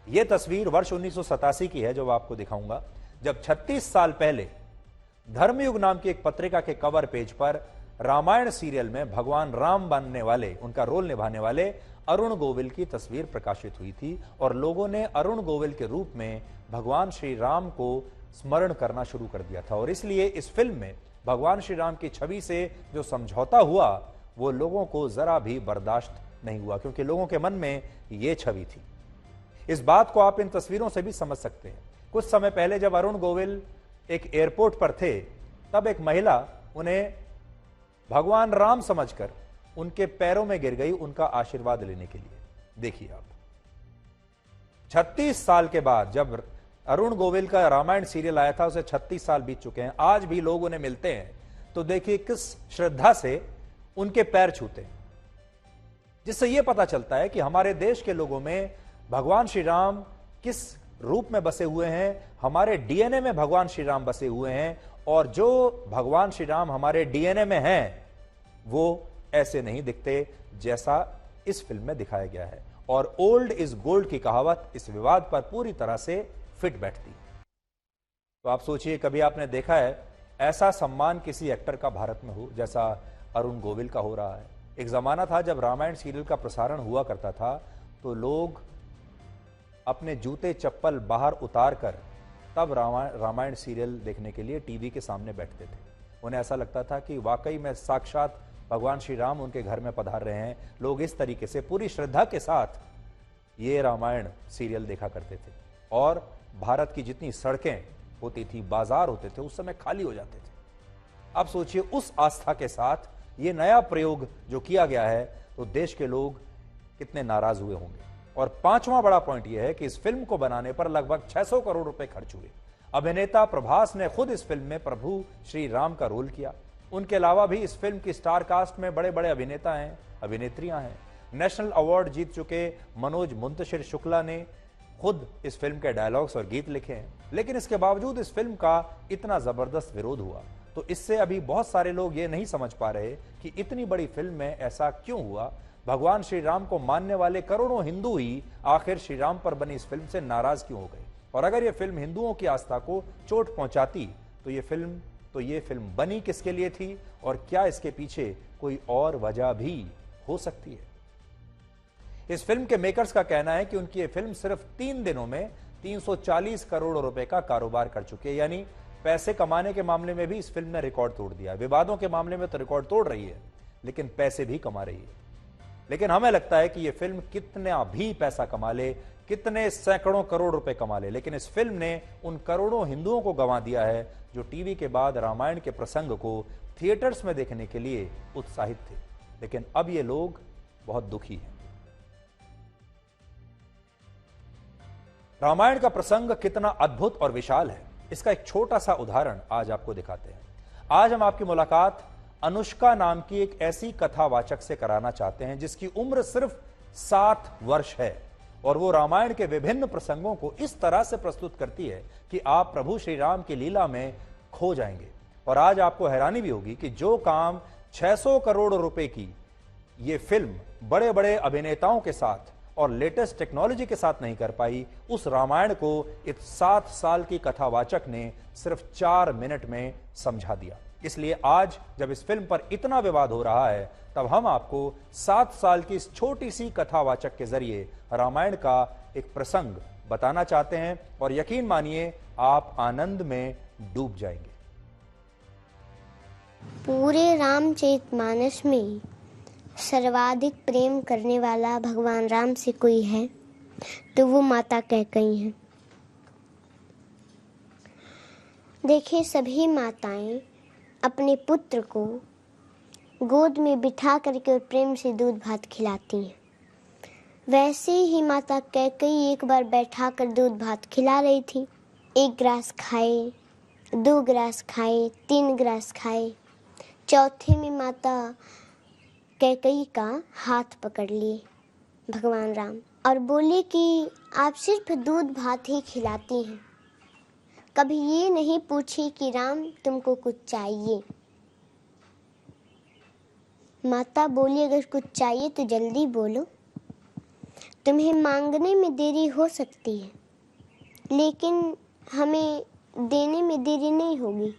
यह तस्वीर वर्ष 1987 की है जो आपको दिखाऊंगा, जब 36 साल पहले धर्मयुग नाम की एक पत्रिका के कवर पेज पर रामायण सीरियल में भगवान राम बनने वाले, उनका रोल निभाने वाले अरुण गोविल की तस्वीर प्रकाशित हुई थी और लोगों ने अरुण गोविल के रूप में भगवान श्री राम को स्मरण करना शुरू कर दिया था। और इसलिए इस फिल्म में भगवान श्री राम की छवि से जो समझौता हुआ वो लोगों को जरा भी बर्दाश्त नहीं हुआ, क्योंकि लोगों के मन में ये छवि थी। इस बात को आप इन तस्वीरों से भी समझ सकते हैं। कुछ समय पहले जब अरुण गोविल एक एयरपोर्ट पर थे, तब एक महिला उन्हें भगवान राम समझकर उनके पैरों में गिर गई उनका आशीर्वाद लेने के लिए। देखिए आप, 36 साल के बाद जब अरुण गोविल का रामायण सीरियल आया था, उसे 36 साल बीत चुके हैं, आज भी लोग उन्हें मिलते हैं तो देखिए किस श्रद्धा से उनके पैर छूते हैं, जिससे यह पता चलता है कि हमारे देश के लोगों में भगवान श्री राम किस रूप में बसे हुए हैं। हमारे डीएनए में भगवान श्री राम बसे हुए हैं और जो भगवान श्री राम हमारे डीएनए में हैं वो ऐसे नहीं दिखते जैसा इस फिल्म में दिखाया गया है। और ओल्ड इज गोल्ड की कहावत इस विवाद पर पूरी तरह से फिट बैठती है। तो आप सोचिए, कभी आपने देखा है ऐसा सम्मान किसी एक्टर का भारत में हो जैसा अरुण गोविल का हो रहा है। एक जमाना था जब रामायण सीरियल का प्रसारण हुआ करता था तो लोग अपने जूते चप्पल बाहर उतार कर तब रामायण सीरियल देखने के लिए टीवी के सामने बैठते थे। उन्हें ऐसा लगता था कि वाकई में साक्षात भगवान श्री राम उनके घर में पधार रहे हैं। लोग इस तरीके से पूरी श्रद्धा के साथ ये रामायण सीरियल देखा करते थे और भारत की जितनी सड़कें होती थी, बाजार होते थे, उस समय खाली हो जाते थे। अब सोचिए उस आस्था के साथ ये नया प्रयोग जो किया गया है तो देश के लोग कितने नाराज हुए होंगे। और पांचवा बड़ा पॉइंट यह है कि इस फिल्म को बनाने पर लगभग 600 करोड़ रुपए खर्च हुए। अभिनेता प्रभास ने खुद इस फिल्म में प्रभु श्री राम का रोल किया। उनके अलावा भी इस फिल्म की स्टार कास्ट में बड़े बड़े अभिनेता हैं, अभिनेत्रियां हैं। नेशनल अवार्ड जीत चुके मनोज मुंतशिर शुक्ला ने खुद इस फिल्म के डायलॉग्स और गीत लिखे हैं। लेकिन इसके बावजूद इस फिल्म का इतना जबरदस्त विरोध हुआ, तो इससे अभी बहुत सारे लोग ये नहीं समझ पा रहे कि इतनी बड़ी फिल्म में ऐसा क्यों हुआ। भगवान श्री राम को मानने वाले करोड़ों हिंदू ही आखिर श्री राम पर बनी इस फिल्म से नाराज क्यों हो गए। और अगर यह फिल्म हिंदुओं की आस्था को चोट पहुंचाती तो ये फिल्म बनी किसके लिए थी और क्या इसके पीछे कोई और वजह भी हो सकती है। इस फिल्म के मेकर्स का कहना है कि उनकी ये फिल्म सिर्फ 3 दिनों में 340 करोड़ रुपए का कारोबार कर चुकी है। यानी पैसे कमाने के मामले में भी इस फिल्म ने रिकॉर्ड तोड़ दिया। विवादों के मामले में तो रिकॉर्ड तोड़ रही है, लेकिन पैसे भी कमा रही है। लेकिन हमें लगता है कि यह फिल्म कितना भी पैसा कमा ले, कितने सैकड़ों करोड़ रुपए कमा ले, लेकिन इस फिल्म ने उन करोड़ों हिंदुओं को गंवा दिया है जो टीवी के बाद रामायण के प्रसंग को थिएटर्स में देखने के लिए उत्साहित थे। लेकिन अब ये लोग बहुत दुखी हैं। रामायण का प्रसंग कितना अद्भुत और विशाल है, इसका एक छोटा सा उदाहरण आज आपको दिखाते हैं। आज हम आपकी मुलाकात अनुष्का नाम की एक ऐसी कथावाचक से कराना चाहते हैं जिसकी उम्र सिर्फ 7 वर्ष है और वो रामायण के विभिन्न प्रसंगों को इस तरह से प्रस्तुत करती है कि आप प्रभु श्री राम की लीला में खो जाएंगे। और आज आपको हैरानी भी होगी कि जो काम 600 करोड़ रुपए की ये फिल्म बड़े बड़े अभिनेताओं के साथ और लेटेस्ट टेक्नोलॉजी के साथ नहीं कर पाई, उस रामायण को इस 7 साल की कथावाचक ने सिर्फ 4 मिनट में समझा दिया। इसलिए आज जब इस फिल्म पर इतना विवाद हो रहा है, तब हम आपको 7 साल की इस छोटी सी कथावाचक के जरिए रामायण का एक प्रसंग बताना चाहते हैं और यकीन मानिए आप आनंद में डूब जाएंगे। पूरे रामचरितमानस में सर्वाधिक प्रेम करने वाला भगवान राम से कोई है तो वो माता कैकेयी है। देखिए, सभी माताएं अपने पुत्र को गोद में बिठा करके और प्रेम से दूध भात खिलाती हैं। वैसे ही माता कैकेयी एक बार बैठा कर दूध भात खिला रही थी। 1 गिलास खाए, 2 गिलास खाए, 3 गिलास खाए, चौथे में माता कैकेयी का हाथ पकड़ लिए भगवान राम और बोले कि आप सिर्फ दूध भात ही खिलाती हैं, कभी ये नहीं पूछी कि राम तुमको कुछ चाहिए। माता बोली अगर कुछ चाहिए तो जल्दी बोलो। तुम्हें मांगने में देरी हो सकती है, लेकिन हमें देने में देरी नहीं होगी।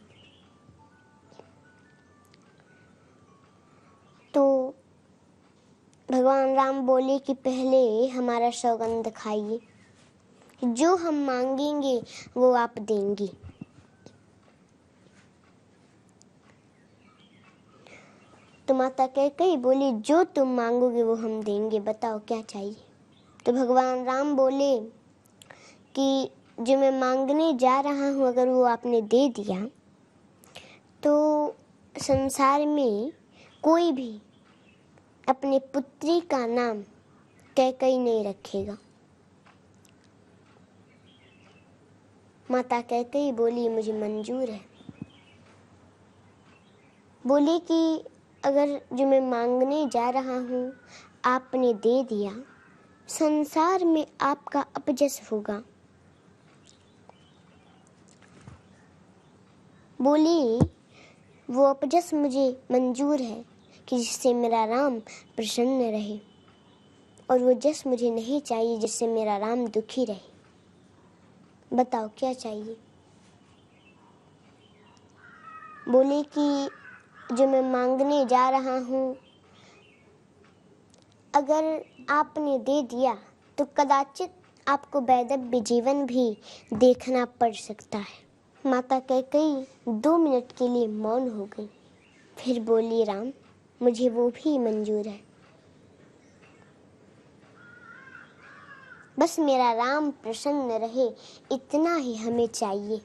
तो भगवान राम बोले कि पहले हमारा सौगंध खाइए, जो हम मांगेंगे वो आप देंगी। तो माता कैकेयी बोली, जो तुम मांगोगे वो हम देंगे, बताओ क्या चाहिए। तो भगवान राम बोले कि जो मैं मांगने जा रहा हूँ अगर वो आपने दे दिया तो संसार में कोई भी अपने पुत्री का नाम कैकेयी नहीं रखेगा। माता कैकेयी बोली, मुझे मंजूर है। बोली कि अगर जो मैं मांगने जा रहा हूँ आपने दे दिया, संसार में आपका अपजस होगा। बोली, वो अपजस मुझे मंजूर है कि जिससे मेरा राम प्रसन्न रहे, और वो जस मुझे नहीं चाहिए जिससे मेरा राम दुखी रहे। बताओ क्या चाहिए। बोले कि जो मैं मांगने जा रहा हूँ अगर आपने दे दिया तो कदाचित आपको वैदव्य जीवन भी देखना पड़ सकता है। माता कैकेयी 2 मिनट के लिए मौन हो गई, फिर बोली, राम मुझे वो भी मंजूर है, बस मेरा राम प्रसन्न रहे इतना ही हमें चाहिए।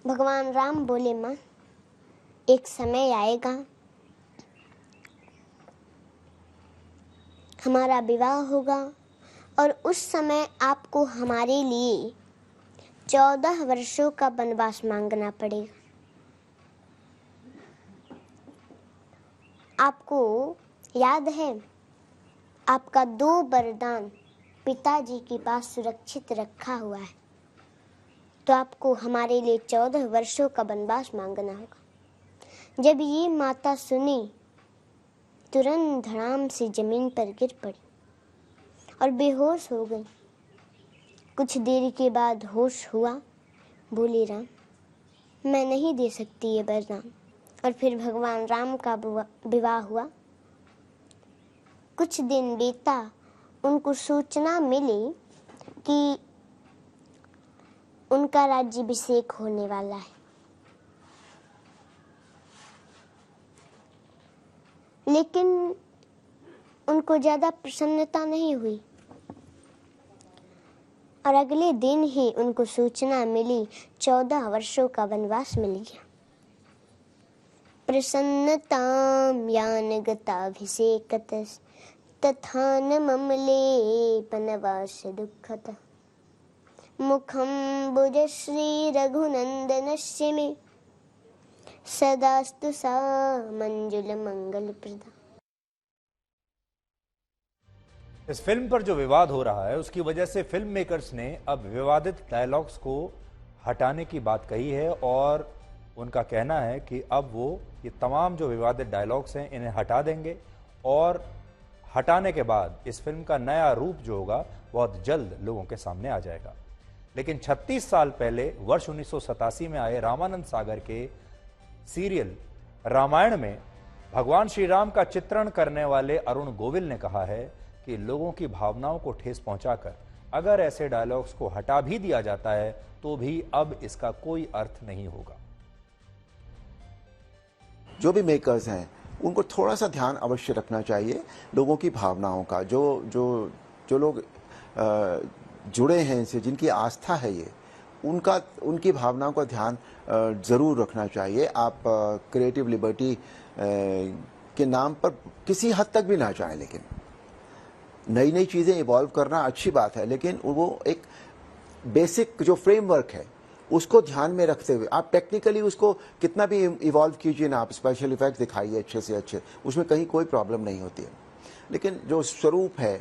भगवान राम बोले, माँ एक समय आएगा हमारा विवाह होगा और उस समय आपको हमारे लिए 14 वर्षों का वनवास मांगना पड़ेगा। आपको याद है आपका 2 वरदान पिताजी के पास सुरक्षित रखा हुआ है, तो आपको हमारे लिए 14 वर्षों का वनवास मांगना होगा। जब ये माता सुनी तुरंत धड़ाम से जमीन पर गिर पड़ी और बेहोश हो गई। कुछ देर के बाद होश हुआ, बोली, राम मैं नहीं दे सकती ये वरदान। और फिर भगवान राम का विवाह हुआ। कुछ दिन बीता, उनको सूचना मिली कि उनका राज्याभिषेक होने वाला है, लेकिन उनको ज्यादा प्रसन्नता नहीं हुई और अगले दिन ही उनको सूचना मिली 14 वर्षों का वनवास मिल गया। प्रसन्नतां यान गताभिषेकतः तथा न ममले वनवास दुःखतः मुखं भुजश्री रघुनंदनस्य मे सदास्तु सा मंजुल मंगल प्रदा। इस फिल्म पर जो विवाद हो रहा है उसकी वजह से फिल्म मेकर्स ने अब विवादित डायलॉग्स को हटाने की बात कही है और उनका कहना है कि अब वो ये तमाम जो विवादित डायलॉग्स हैं इन्हें हटा देंगे और हटाने के बाद इस फिल्म का नया रूप जो होगा बहुत जल्द लोगों के सामने आ जाएगा। लेकिन 36 साल पहले वर्ष 1987 में आए रामानंद सागर के सीरियल रामायण में भगवान श्री राम का चित्रण करने वाले अरुण गोविल ने कहा है कि लोगों की भावनाओं को ठेस पहुंचाकर अगर ऐसे डायलॉग्स को हटा भी दिया जाता है तो भी अब इसका कोई अर्थ नहीं होगा। जो भी मेकर्स हैं उनको थोड़ा सा ध्यान अवश्य रखना चाहिए लोगों की भावनाओं का। जो लोग जुड़े हैं इनसे, जिनकी आस्था है ये, उनकी भावनाओं का ध्यान जरूर रखना चाहिए। आप क्रिएटिव लिबर्टी के नाम पर किसी हद तक भी ना जाएं, लेकिन नई नई चीजें इवॉल्व करना अच्छी बात है, लेकिन वो एक बेसिक जो फ्रेमवर्क है उसको ध्यान में रखते हुए आप टेक्निकली उसको कितना भी इवॉल्व कीजिए ना, आप स्पेशल इफेक्ट दिखाइए अच्छे से अच्छे, उसमें कहीं कोई प्रॉब्लम नहीं होती है। लेकिन जो स्वरूप है,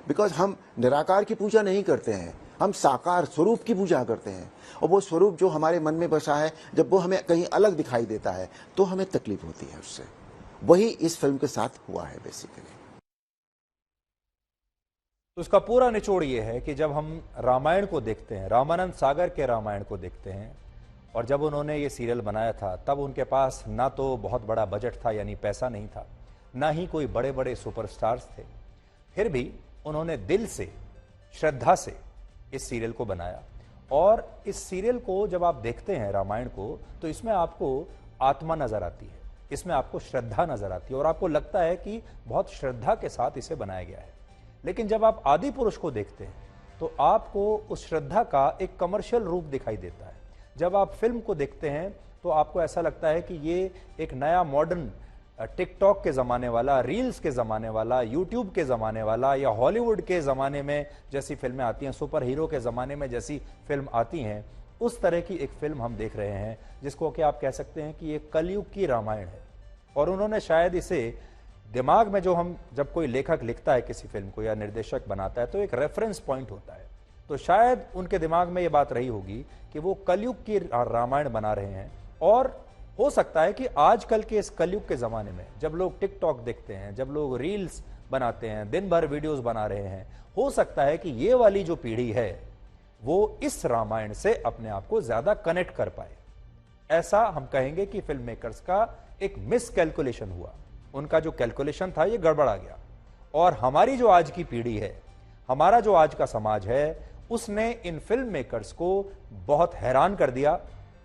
बिकॉज हम निराकार की पूजा नहीं करते हैं, हम साकार स्वरूप की पूजा करते हैं, और वो स्वरूप जो हमारे मन में बसा है जब वो हमें कहीं अलग दिखाई देता है तो हमें तकलीफ होती है उससे। वही इस फिल्म के साथ हुआ है बेसिकली। तो इसका पूरा निचोड़ ये है कि जब हम रामायण को देखते हैं, रामानंद सागर के रामायण को देखते हैं, और जब उन्होंने ये सीरियल बनाया था तब उनके पास ना तो बहुत बड़ा बजट था, यानी पैसा नहीं था, ना ही कोई बड़े बड़े सुपरस्टार्स थे। फिर भी उन्होंने दिल से, श्रद्धा से इस सीरियल को बनाया। और इस सीरियल को जब आप देखते हैं, रामायण को, तो इसमें आपको आत्मा नजर आती है, इसमें आपको श्रद्धा नजर आती है और आपको लगता है कि बहुत श्रद्धा के साथ इसे बनाया गया है। लेकिन जब आप आदि पुरुष को देखते हैं तो आपको उस श्रद्धा का एक कमर्शियल रूप दिखाई देता है। जब आप फिल्म को देखते हैं तो आपको ऐसा लगता है कि ये एक नया मॉडर्न टिकटॉक के ज़माने वाला, रील्स के ज़माने वाला, यूट्यूब के ज़माने वाला, या हॉलीवुड के ज़माने में जैसी फिल्में आती हैं, सुपर हीरो के ज़माने में जैसी फिल्म आती हैं, उस तरह की एक फिल्म हम देख रहे हैं, जिसको कि आप कह सकते हैं कि ये कलयुग की रामायण है। और उन्होंने शायद इसे दिमाग में, जब कोई लेखक लिखता है किसी फिल्म को या निर्देशक बनाता है, तो एक रेफरेंस पॉइंट होता है। तो शायद उनके दिमाग में ये बात रही होगी कि वो कलयुग की रामायण बना रहे हैं। और हो सकता है कि आजकल के इस कलयुग के ज़माने में जब लोग टिकटॉक देखते हैं, जब लोग रील्स बनाते हैं, दिन भर वीडियोस बना रहे हैं, हो सकता है कि ये वाली जो पीढ़ी है वो इस रामायण से अपने आप को ज़्यादा कनेक्ट कर पाए। ऐसा हम कहेंगे कि फिल्म मेकर्स का एक मिस कैलकुलेशन हुआ, उनका जो कैलकुलेशन था ये गड़बड़ा गया। और हमारी जो आज की पीढ़ी है, हमारा जो आज का समाज है, उसने इन फिल्म मेकर्स को बहुत हैरान कर दिया,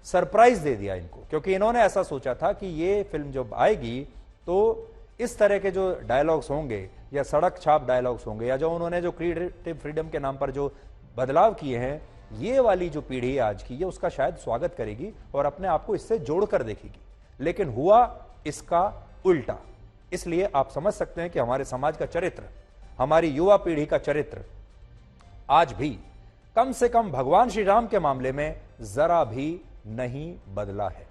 सरप्राइज दे दिया इनको, क्योंकि इन्होंने ऐसा सोचा था कि ये फिल्म जब आएगी तो इस तरह के जो डायलॉग्स होंगे या सड़क छाप डायलॉग्स होंगे, या जो उन्होंने जो क्रिएटिव फ्रीडम के नाम पर जो बदलाव किए हैं, ये वाली जो पीढ़ी आज की, ये उसका शायद स्वागत करेगी और अपने आप को इससे जोड़कर देखेगी। लेकिन हुआ इसका उल्टा। इसलिए आप समझ सकते हैं कि हमारे समाज का चरित्र, हमारी युवा पीढ़ी का चरित्र आज भी कम से कम भगवान श्री राम के मामले में जरा भी नहीं बदला है।